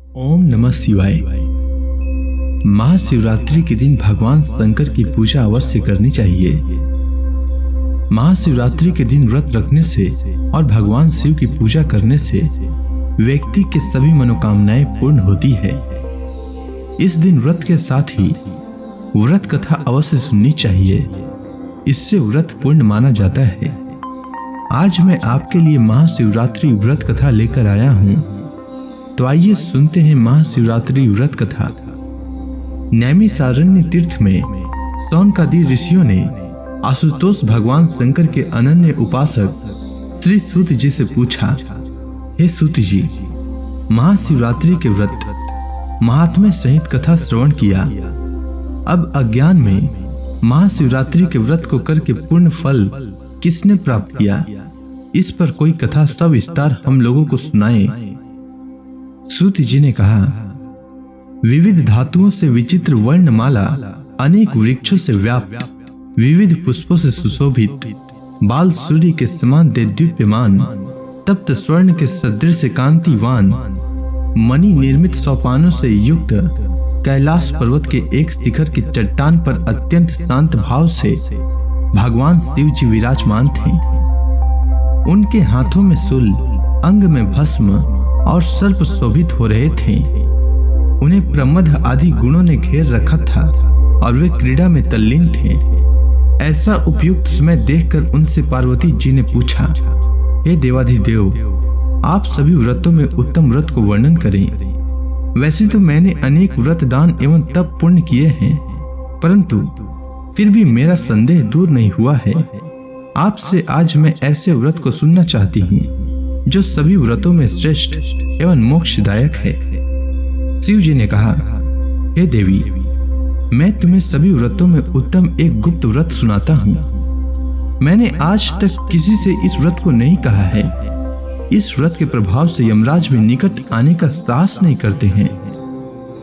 ओम नमः शिवाय। महाशिवरात्रि के दिन भगवान शंकर की पूजा अवश्य करनी चाहिए। महाशिवरात्रि के दिन व्रत रखने से और भगवान शिव की पूजा करने से व्यक्ति के सभी मनोकामनाएं पूर्ण होती है। इस दिन व्रत के साथ ही व्रत कथा अवश्य सुननी चाहिए, इससे व्रत पूर्ण माना जाता है। आज मैं आपके लिए महाशिवरात्रि व्रत कथा लेकर आया हूँ, तो आइए सुनते हैं महाशिवरात्रि व्रत कथा। नैमिषारण्य तीर्थ में शौनकादि ऋषियों ने आशुतोष भगवान शंकर के अनन्य उपासक श्री सूत जी से पूछा, हे सूत जी, महाशिवरात्रि के व्रत महात्म्य सहित कथा श्रवण किया। अब अज्ञान में महाशिवरात्रि के व्रत को करके पूर्ण फल किसने प्राप्त किया, इस पर कोई कथा सविस्तार हम लोगों को सुनाए। सूत जी ने कहा, विविध धातुओं से विचित्र वर्णमाला, अनेक वृक्षों से व्याप्त, विविध पुष्पों से सुशोभित, बाल सूर्य के समान देदीप्यमान, तप्त स्वर्ण के सदृश कांतिवान, मणि निर्मित सोपानों से युक्त कैलाश पर्वत के एक शिखर की चट्टान पर अत्यंत शांत भाव से भगवान शिव जी विराजमान थे। उनके हाथों में शूल, अंग में भस्म और सर्प शोभित हो रहे थे। उन्हें प्रमद आदि गुणों ने घेर रखा था और वे क्रीड़ा में तल्लीन थे। ऐसा उपयुक्त समय देखकर उनसे पार्वती जी ने पूछा, हे देवाधिदेव, आप सभी व्रतों में उत्तम व्रत को वर्णन करें। वैसे तो मैंने अनेक व्रत, दान एवं तप पुण्य किए हैं, परंतु फिर भी मेरा संदेह दूर नहीं हुआ है। आपसे आज मैं ऐसे व्रत को सुनना चाहती हूँ जो सभी व्रतों में श्रेष्ठ एवं मोक्षदायक है। शिव जी ने कहा, हे देवी, मैं तुम्हें सभी व्रतों में उत्तम एक गुप्त व्रत सुनाता हूँ। मैंने आज तक किसी से इस व्रत को नहीं कहा है। इस व्रत के प्रभाव से यमराज भी निकट आने का साहस नहीं करते हैं।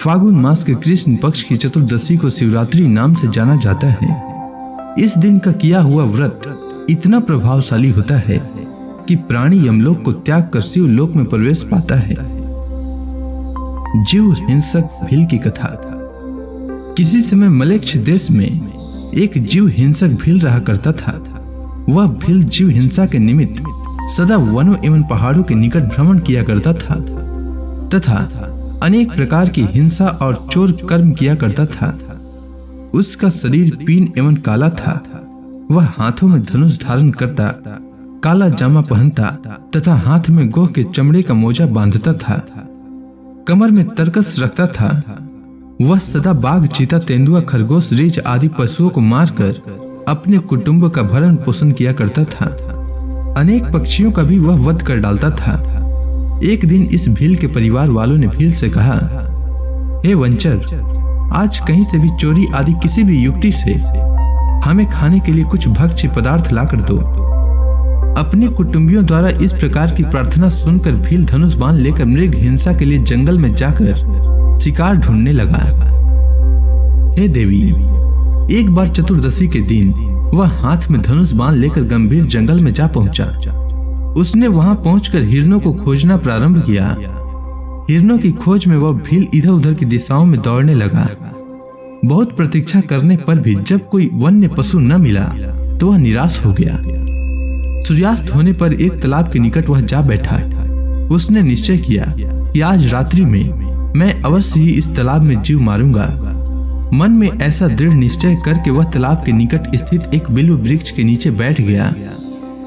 फागुन मास के कृष्ण पक्ष की चतुर्दशी को शिवरात्रि नाम से जाना जाता है। इस दिन का किया हुआ व्रत इतना प्रभावशाली होता है कि प्राणी यमलोक को त्याग कर शिव लोक में प्रवेश पाता है। जीव हिंसक भील की कथा। किसी समय मलेच्छ देश में एक जीव हिंसक भील रहा करता था। वह भील जीव हिंसा के निमित्त सदा वनों एवं पहाड़ों के निकट भ्रमण किया करता था तथा अनेक प्रकार की हिंसा और चोर कर्म किया करता था। उसका शरीर पीन एवं काला था। वह हाथों में धनुष धारण करता, काला जामा पहनता तथा हाथ में गोह के चमड़े का मोजा बांधता था। कमर में तरकस रखता था। वह सदा बाघ, चीता, तेंदुआ, खरगोश, रीछ आदि पशुओं को मारकर अपने कुटुंब का भरण पोषण किया करता था। अनेक पक्षियों का भी वह वध कर डालता था। एक दिन इस भील के परिवार वालों ने भील से कहा, हे वंचर, आज कहीं से भी चोरी आदि किसी भी युक्ति से हमें खाने के लिए कुछ भक्ष्य पदार्थ लाकर दो। अपने कुटुंबियों द्वारा इस प्रकार की प्रार्थना सुनकर भील धनुष बाण लेकर मृग हिंसा के लिए जंगल में जाकर शिकार ढूंढने लगा। हे देवी, एक बार चतुर्दशी के दिन वह हाथ में धनुष बाण लेकर गंभीर जंगल में जा पहुंचा। उसने वहां पहुंचकर हिरणों को खोजना प्रारंभ किया। हिरणों की खोज में वह भील इधर उधर की दिशाओं में दौड़ने लगा। बहुत प्रतीक्षा करने पर भी जब कोई वन्य पशु न मिला तो वह निराश हो गया। सूर्यास्त होने पर एक तालाब के निकट वह जा बैठा। उसने निश्चय किया कि आज रात्रि में मैं अवश्य ही इस तालाब में जीव मारूंगा। मन में ऐसा दृढ़ निश्चय करके वह तालाब के निकट स्थित एक बिल्व वृक्ष के नीचे बैठ गया।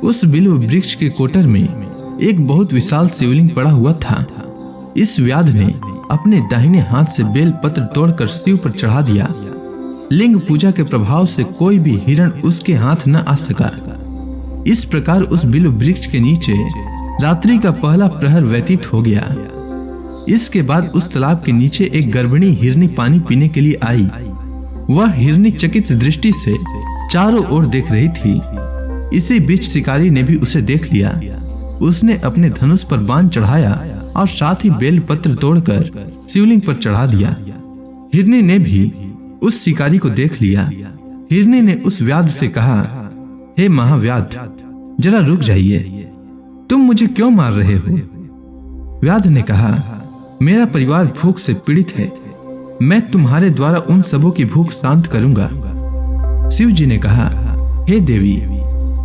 उस बिल्व वृक्ष के कोटर में एक बहुत विशाल शिवलिंग पड़ा हुआ था। इस व्याध ने अपने दाहिने हाथ से बेल पत्र तोड़कर शिव पर चढ़ा दिया। लिंग पूजा के प्रभाव से कोई भी हिरण उसके हाथ न आ सका। इस प्रकार उस बिल्व वृक्ष के नीचे रात्रि का पहला प्रहर व्यतीत हो गया। इसके बाद उस तालाब के नीचे एक गर्भिणी हिरनी पानी पीने के लिए आई। वह हिरनी चकित दृष्टि से चारों ओर देख रही थी। इसी बीच शिकारी ने भी उसे देख लिया। उसने अपने धनुष पर बाण चढ़ाया और साथ ही बेल पत्र तोड़कर शिवलिंग पर चढ़ा दिया। हिरनी ने भी उस शिकारी को देख लिया। हिरनी ने उस व्याध से कहा, हे महाव्याध, जरा रुक जाइए, तुम मुझे क्यों मार रहे हो? व्याध ने कहा, मेरा परिवार भूख से पीड़ित है। मैं तुम्हारे द्वारा उन सबों की भूख शांत करूंगा। शिव जी ने कहा, हे देवी,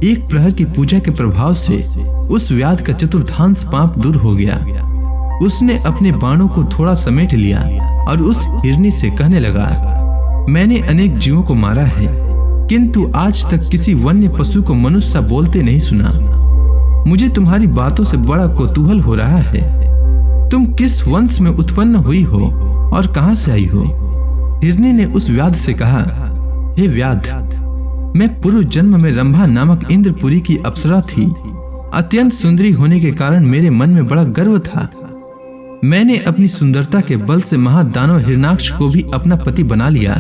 एक प्रहर की पूजा के प्रभाव से उस व्याध का चतुर्थांश पाप दूर हो गया। उसने अपने बाणों को थोड़ा समेट लिया और उस हिरनी से कहने लगा, मैंने अनेक जीवों को मारा है, किंतु आज तक किसी वन्य पशु को मनुष्य सा बोलते नहीं सुना। मुझे तुम्हारी बातों से बड़ा कौतूहल हो रहा है। तुम किस वंश में उत्पन्न हुई हो और कहां से आई हो? हिरनी ने उस व्याध से कहा, हे व्याध, मैं पूर्व जन्म में रंभा नामक इंद्रपुरी की अप्सरा थी। अत्यंत सुंदरी होने के कारण मेरे मन में बड़ा गर्व था। मैंने अपनी सुंदरता के बल से महादानव हिरणाक्ष को भी अपना पति बना लिया।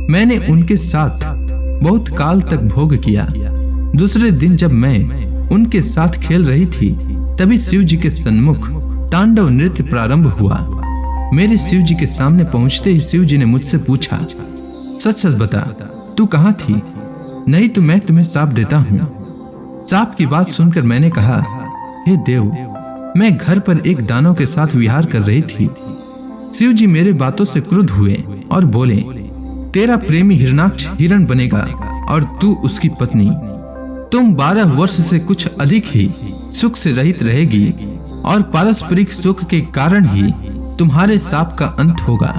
मैंने उनके साथ बहुत काल तक भोग किया। दूसरे दिन जब मैं उनके साथ खेल रही थी, तभी शिव जी के सन्मुख तांडव नृत्य प्रारंभ हुआ। मेरे शिव जी के सामने पहुंचते ही शिव जी ने मुझसे पूछा, सच सच बता, तू कहाँ थी? नहीं तो मैं तुम्हें शाप देता हूँ। शाप की बात सुनकर मैंने कहा, हे देव, मैं घर पर एक दानव के साथ विहार कर रही थी। शिव जी मेरे बातों से क्रुद्ध हुए और बोले, तेरा प्रेमी हिरणाक्ष हिरण बनेगा और तू उसकी पत्नी। तुम 12 वर्ष से कुछ अधिक ही सुख से रहित रहेगी और पारस्परिक सुख के कारण ही तुम्हारे शाप का अंत होगा।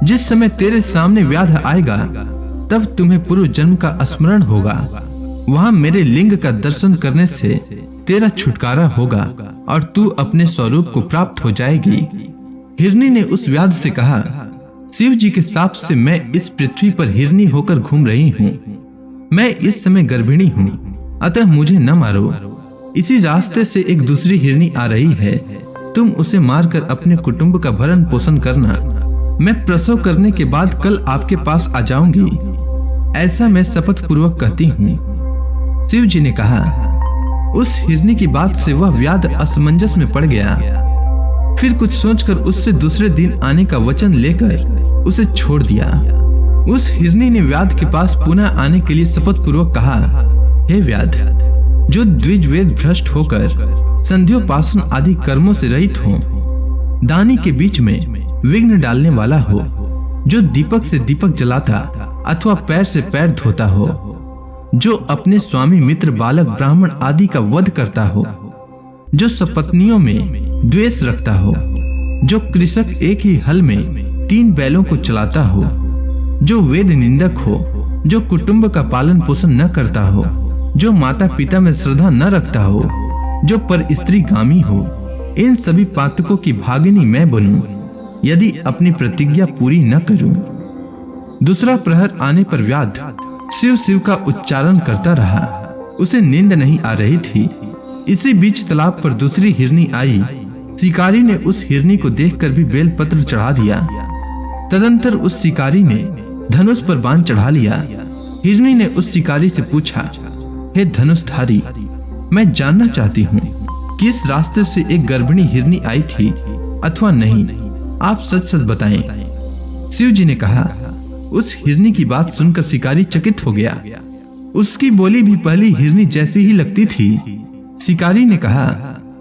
जिस समय तेरे सामने व्याध आएगा, तब तुम्हें पूर्व जन्म का स्मरण होगा। वहां मेरे लिंग का दर्शन करने से तेरा छुटकारा होगा और तू अपने स्वरूप को प्राप्त हो जाएगी। हिरनी ने उस व्याध से कहा, शिव जी के शाप से मैं इस पृथ्वी पर हिरनी होकर घूम रही हूँ। मैं इस समय गर्भिणी हूँ, अतः मुझे न मारो। इसी रास्ते से एक दूसरी हिरनी आ रही है, तुम उसे मारकर अपने कुटुंब का भरण पोषण करना। मैं प्रसव करने के बाद कल आपके पास आ जाऊंगी, ऐसा मैं शपथ पूर्वक कहती हूँ। शिव जी ने कहा। उस हिरनी की बात से वह व्याध असमंजस में पड़ गया। फिर कुछ सोचकर उससे दूसरे दिन आने का वचन लेकर उसे छोड़ दिया। उस हिरनी ने व्याध के पास पुनः आने के लिए शपथ पूर्वक कहा, हे व्याध, जो द्विजवेद भ्रष्ट होकर संध्योपासन आदि कर्मों से रहित हो, दानी के बीच में विघ्न डालने वाला हो, जो दीपक से दीपक जलाता अथवा पैर से पैर धोता हो, जो अपने स्वामी मित्र बालक ब्राह्मण आदि का वध करता हो, जो सपत्नियों में द्वेष रखता हो, जो कृषक एक ही हल में 3 बैलों को चलाता हो, जो वेद निंदक हो, जो कुटुंब का पालन पोषण न करता हो, जो माता पिता में श्रद्धा न रखता हो, जो पर स्त्री गामी हो, इन सभी पातकों की भागिनी मैं बनूं, यदि अपनी प्रतिज्ञा पूरी न करूं। दूसरा प्रहर आने पर व्याध शिव शिव का उच्चारण करता रहा। उसे नींद नहीं आ रही थी। इसी बीच तालाब पर दूसरी हिरनी आई। शिकारी ने उस हिरनी को देखकर भी बेलपत्र चढ़ा दिया। तदंतर उस शिकारी ने धनुष पर बाण चढ़ा लिया। हिरनी ने उस शिकारी से पूछा, हे धनुषधारी, मैं जानना चाहती हूँ कि इस रास्ते से एक गर्भिणी हिरनी आई थी अथवा नहीं, आप सच सच बताएं। शिव जी ने कहा। उस हिरनी की बात सुनकर शिकारी चकित हो गया। उसकी बोली भी पहली हिरनी जैसी ही लगती थी। शिकारी ने कहा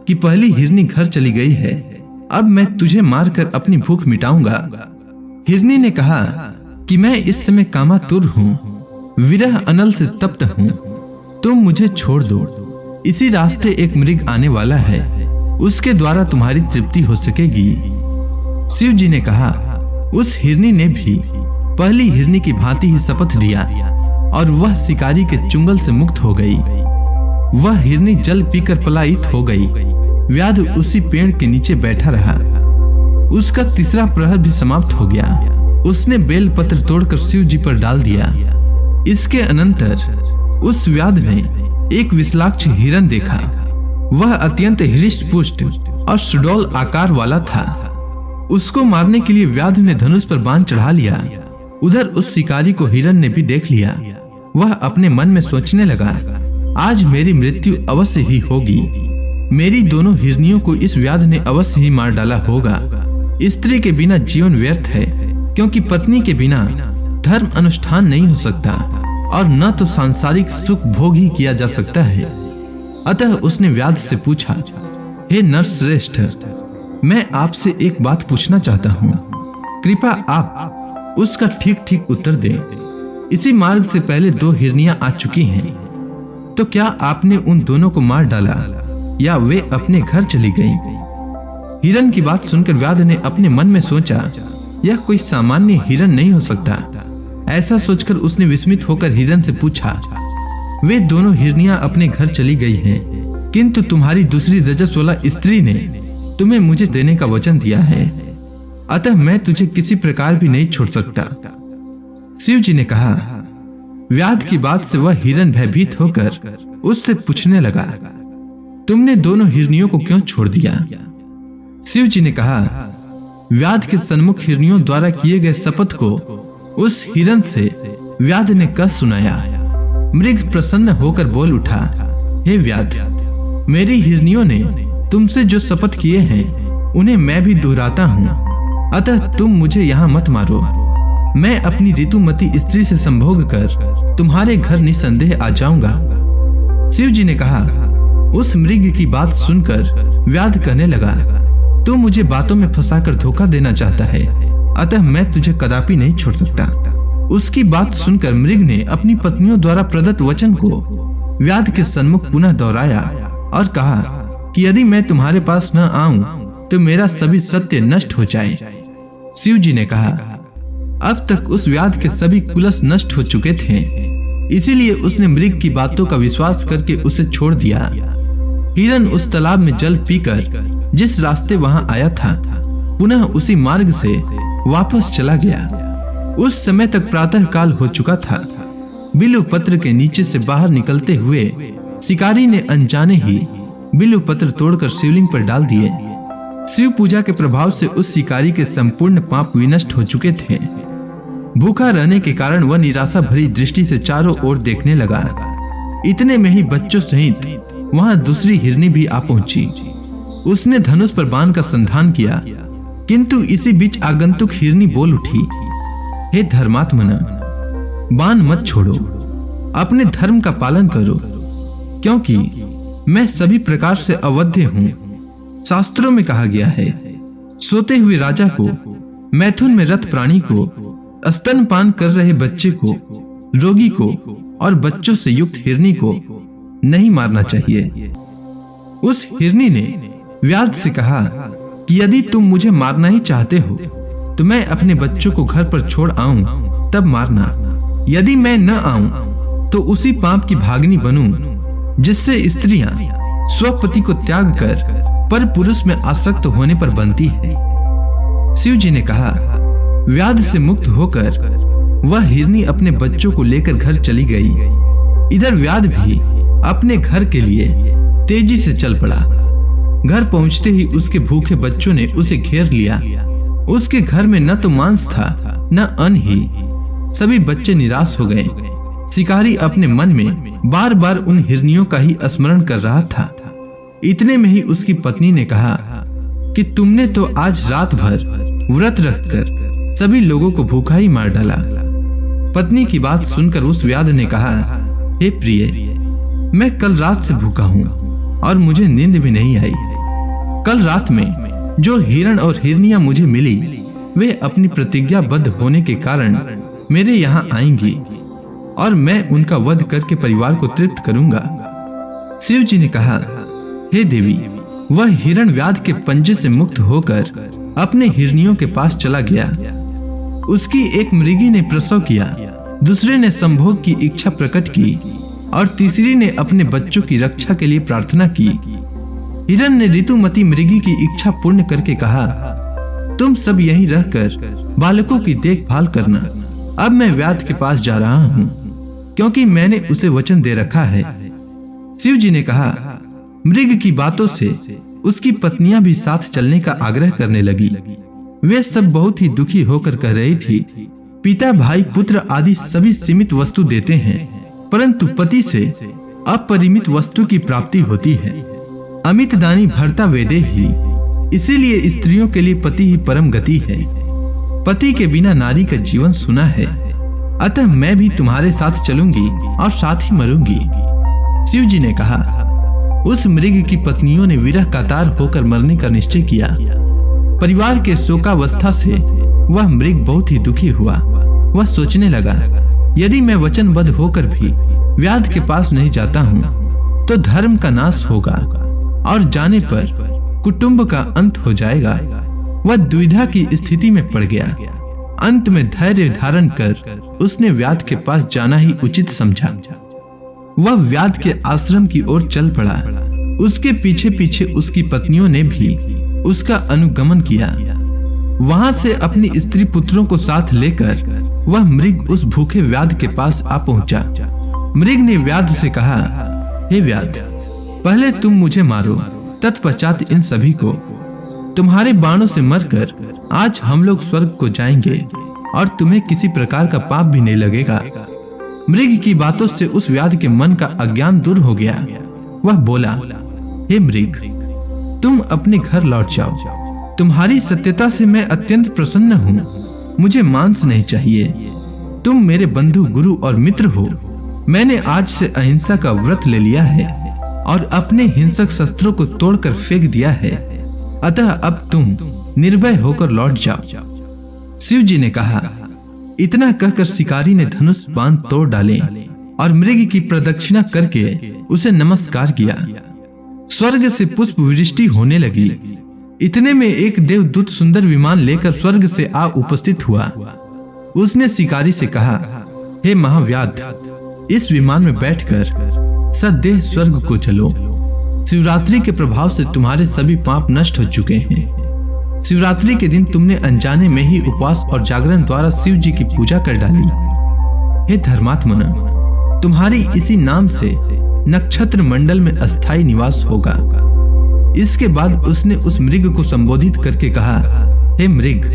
कि पहली हिरनी घर चली गई है, अब मैं तुझे मारकर अपनी भूख मिटाऊंगा। हिरनी ने कहा कि मैं इस समय कामातुर हूँ, विरह अनल से तप्त हूँ, तुम मुझे छोड़ दो। इसी रास्ते एक मृग आने वाला है, उसके द्वारा तुम्हारी तृप्ति हो सकेगी। शिव जी ने कहा। उस हिरनी ने भी पहली हिरनी की भांति ही शपथ दिया और वह शिकारी के चुंगल से मुक्त हो गई। वह हिरनी जल पीकर पलायित हो गई। व्याध उसी पेड़ के नीचे बैठा रहा। उसका तीसरा प्रहर भी समाप्त हो गया। उसने बेलपत्र तोड़कर शिव जी पर डाल दिया। इसके अनंतर उस व्याध ने एक विशालाक्ष हिरण देखा। वह अत्यंत हृष्ट पुष्ट और सुडौल आकार वाला था। उसको मारने के लिए व्याध ने धनुष पर बाण चढ़ा लिया। उधर उस शिकारी को हिरण ने भी देख लिया। वह अपने मन में सोचने लगा, आज मेरी मृत्यु अवश्य ही होगी। मेरी दोनों हिरनियों को इस व्याध ने अवश्य ही मार डाला होगा। स्त्री के बिना जीवन व्यर्थ है, क्योंकि पत्नी के बिना धर्म अनुष्ठान नहीं हो सकता और न तो सांसारिक सुख भोग ही किया जा सकता है। अतः उसने व्याध से पूछा, हे नरश्रेष्ठ, मैं आपसे एक बात पूछना चाहता हूँ, कृपया आप उसका ठीक ठीक उत्तर दें। इसी मार्ग से पहले 2 हिरनियां आ चुकी हैं, तो क्या आपने उन दोनों को मार डाला या वे अपने घर चली गईं? हिरन की बात सुनकर व्याध ने अपने मन में सोचा, यह कोई सामान्य हिरन नहीं हो सकता। ऐसा सोचकर उसने विस्मित होकर हिरन से पूछा, वे दोनों हिरनियां अपने घर चली गई हैं, किंतु तुम्हारी दूसरी रजस्वला स्त्री ने तुम्हें मुझे देने का वचन दिया है, अतः मैं तुझे किसी प्रकार भी नहीं छोड़ सकता। शिव जी ने कहा। व्याध की बात से वह हिरन भयभीत होकर उससे पूछने लगा, तुमने दोनों हिरनियों को क्यों छोड़ दिया? शिव जी ने कहा, व्याध के सन्मुख हिरनियों द्वारा किए गए शपथ को उस हिरन से व्याध ने कह सुनाया। मृग प्रसन्न होकर बोल उठा, हे व्याध, मेरी हिरनियों ने तुमसे जो शपथ किए हैं उन्हें मैं भी दोहराता हूँ, अतः तुम मुझे यहाँ मत मारो। मैं अपनी ऋतुमती स्त्री से संभोग कर तुम्हारे घर निसंदेह आ जाऊंगा। शिव जी ने कहा। उस मृग की बात सुनकर व्याध कहने लगा, तू मुझे बातों में फंसाकर धोखा देना चाहता है, अतः मैं तुझे कदापि नहीं छोड़ सकता। उसकी बात सुनकर मृग ने अपनी पत्नियों द्वारा प्रदत्त वचन को व्याध के सन्मुख पुनः दोहराया और कहा कि यदि मैं तुम्हारे पास न आऊं तो मेरा सभी सत्य नष्ट हो जाए। शिव जी ने कहा, अब तक उस व्याध के सभी कुलस नष्ट हो चुके थे, इसीलिए उसने मृग की बातों का विश्वास करके उसे छोड़ दिया। हिरन उस तालाब में जल पीकर जिस रास्ते वहां आया था, पुनः उसी मार्ग से वापस चला गया। उस समय तक प्रातः काल हो चुका था। बिल्व पत्र के नीचे से बाहर निकलते हुए शिकारी ने अनजाने ही बिल्व पत्र तोड़कर शिवलिंग पर डाल दिए। शिव पूजा के प्रभाव से उस शिकारी के संपूर्ण पाप विनष्ट हो चुके थे। भूखा रहने के कारण वह निराशा भरी दृष्टि से चारों ओर देखने लगा। इतने में ही बच्चों सहित वहां दूसरी हिरनी भी आ पहुंची। उसने धनुष पर बाण का संधान किया, किंतु इसी बीच आगंतुक हिरनी बोल उठी, हे धर्मात्मन, बाण मत छोड़ो, अपने धर्म का पालन करो, क्योंकि मैं सभी प्रकार से अवध्य हूँ। शास्त्रों में कहा गया है, सोते हुए राजा को, मैथुन में रथ प्राणी को, स्तनपान कर रहे बच्चे को, रोगी को और बच्चों से युक्त हिरनी को नहीं मारना चाहिए। उस हिरनी ने व्याध से कहा कि यदि तुम मुझे मारना ही चाहते हो तो मैं अपने बच्चों को घर पर छोड़ आऊं तब मारना। यदि मैं न आऊं तो उसी पाप की भागनी बनूं जिससे स्त्रियां स्वपति को त्याग कर पर पुरुष में आसक्त होने पर बनती है। शिव जी ने कहा। व्याध से मुक्त होकर वह हिरनी अपने बच्चों को लेकर घर चली गई। इधर व्याध भी अपने घर के लिए तेजी से चल पड़ा। घर पहुंचते ही उसके भूखे बच्चों ने उसे घेर लिया। उसके घर में न तो मांस था न अन्न ही। सभी बच्चे निराश हो गए। शिकारी अपने मन में बार बार उन हिरनियों का ही स्मरण कर रहा था। इतने में ही उसकी पत्नी ने कहा कि तुमने तो आज रात भर व्रत रखकर सभी लोगों को भूखा ही मार डाला। पत्नी की बात सुनकर उस व्याध ने कहा, हे प्रिय, मैं कल रात से भूखा हूँ और मुझे नींद भी नहीं आई। कल रात में जो हिरण और हिरनियां मुझे मिली वे अपनी प्रतिज्ञाबद्ध होने के कारण मेरे यहाँ आएंगी और मैं उनका वध करके परिवार को तृप्त करूंगा। शिव जी ने कहा, हे देवी, वह हिरण व्याध के पंजे से मुक्त होकर अपने हिरनियों के पास चला गया। उसकी एक मृगी ने प्रसव किया, दूसरे ने संभोग की इच्छा प्रकट की और तीसरी ने अपने बच्चों की रक्षा के लिए प्रार्थना की। हिरण ने ऋतुमती मृगी की इच्छा पूर्ण करके कहा, तुम सब यहीं रहकर बालकों की देखभाल करना। अब मैं व्याध के पास जा रहा हूँ, क्योंकि मैंने उसे वचन दे रखा है। शिव जी ने कहा। मृग की बातों से उसकी पत्नियां भी साथ चलने का आग्रह करने लगी। वे सब बहुत ही दुखी होकर कह रही थी, पिता, भाई, पुत्र आदि सभी सीमित वस्तु देते हैं, परंतु पति से अपरिमित वस्तु की प्राप्ति होती है। अमित दानी भर्ता वेदे ही, इसीलिए स्त्रियों के लिए पति ही परम गति है। पति के बिना नारी का जीवन सुना है, अतः मैं भी तुम्हारे साथ चलूंगी और साथ ही मरूंगी। शिव जी ने कहा। उस मृग की पत्नियों ने विरह कातर होकर मरने का निश्चय किया। परिवार के शोकावस्था से वह मृग बहुत ही दुखी हुआ। वह सोचने लगा, यदि मैं वचनबद्ध होकर भी व्याध के पास नहीं जाता हूँ तो धर्म का नाश होगा और जाने पर कुटुंब का अंत हो जाएगा। वह दुविधा की स्थिति में पड़ गया। अंत में धैर्य धारण कर उसने व्याध के पास जाना ही उचित समझा। वह व्याध के आश्रम की ओर चल पड़ा। उसके पीछे पीछे उसकी पत्नियों ने भी उसका अनुगमन किया। वहां से अपनी स्त्री पुत्रों को साथ लेकर वह मृग उस भूखे व्याध के पास आ पहुंचा। मृग ने व्याध से कहा, हे व्याध, पहले तुम मुझे मारो, तत्पश्चात इन सभी को। तुम्हारे बाणों से मरकर आज हम लोग स्वर्ग को जाएंगे और तुम्हें किसी प्रकार का पाप भी नहीं लगेगा। मृग की बातों से उस व्याध के मन का अज्ञान दूर हो गया। वह बोला, हे मृग, तुम अपने घर लौट जाओ। तुम्हारी सत्यता से मैं अत्यंत प्रसन्न हूँ। मुझे मांस नहीं चाहिए। तुम मेरे बंधु, गुरु और मित्र हो। मैंने आज से अहिंसा का व्रत ले लिया है और अपने हिंसक शस्त्रों को तोड़कर फेंक दिया है। अतः अब तुम निर्भय होकर लौट जाओ। शिव जी ने कहा। इतना कहकर शिकारी ने धनुष बाण तोड़ डाले और मृग की प्रदक्षिणा करके उसे नमस्कार किया। स्वर्ग से पुष्प वृष्टि होने लगी। इतने में एक देवदूत सुंदर विमान लेकर स्वर्ग से आ उपस्थित हुआ। उसने शिकारी से कहा, हे महाव्याध, इस विमान में बैठकर सदेह स्वर्ग को चलो। शिवरात्रि के प्रभाव से तुम्हारे सभी पाप नष्ट हो चुके हैं। शिवरात्रि के दिन तुमने अनजाने में ही उपवास और जागरण द्वारा शिव जी की पूजा कर डाली। हे धर्मात्मन, तुम्हारी इसी नाम से नक्षत्र मंडल में अस्थायी निवास होगा। इसके बाद उसने उस मृग को संबोधित करके कहा, हे मृग,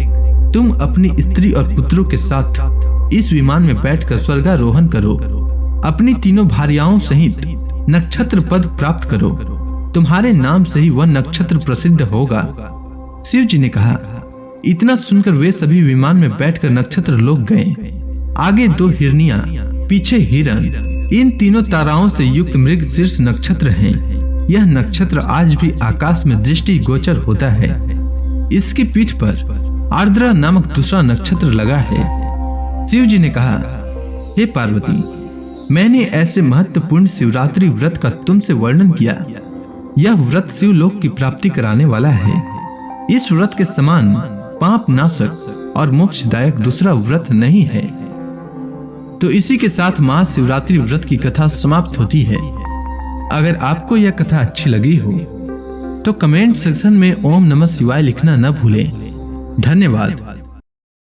तुम अपनी स्त्री और पुत्रों के साथ इस विमान में बैठकर स्वर्गारोहण करो। अपनी तीनों भार्याओं सहित नक्षत्र पद प्राप्त करो। तुम्हारे नाम से ही वह नक्षत्र प्रसिद्ध होगा। शिव जी ने कहा। इतना सुनकर वे सभी विमान में बैठकर नक्षत्र लोक गए। आगे 2 हिरनियां, पीछे हिरण। इन तीनों ताराओं से युक्त मृग शीर्ष नक्षत्र हैं। यह नक्षत्र आज भी आकाश में दृष्टि गोचर होता है। इसकी पीठ पर आर्द्रा नामक दूसरा नक्षत्र लगा है। शिव जी ने कहा, हे पार्वती, मैंने ऐसे महत्वपूर्ण शिवरात्रि व्रत का तुमसे वर्णन किया। यह व्रत शिवलोक की प्राप्ति कराने वाला है। इस व्रत के समान पाप नाशक और मोक्षदायक दूसरा व्रत नहीं है। तो इसी के साथ महाशिवरात्रि व्रत की कथा समाप्त होती है। अगर आपको यह कथा अच्छी लगी हो तो कमेंट सेक्शन में ओम नमः शिवाय लिखना न भूलें। धन्यवाद।